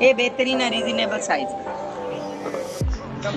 ਇਹ ਬਿਹਤਰੀਨ ਹੈ ਰੀਜ਼ਨੇਬਲ ਸਾਈਜ਼۔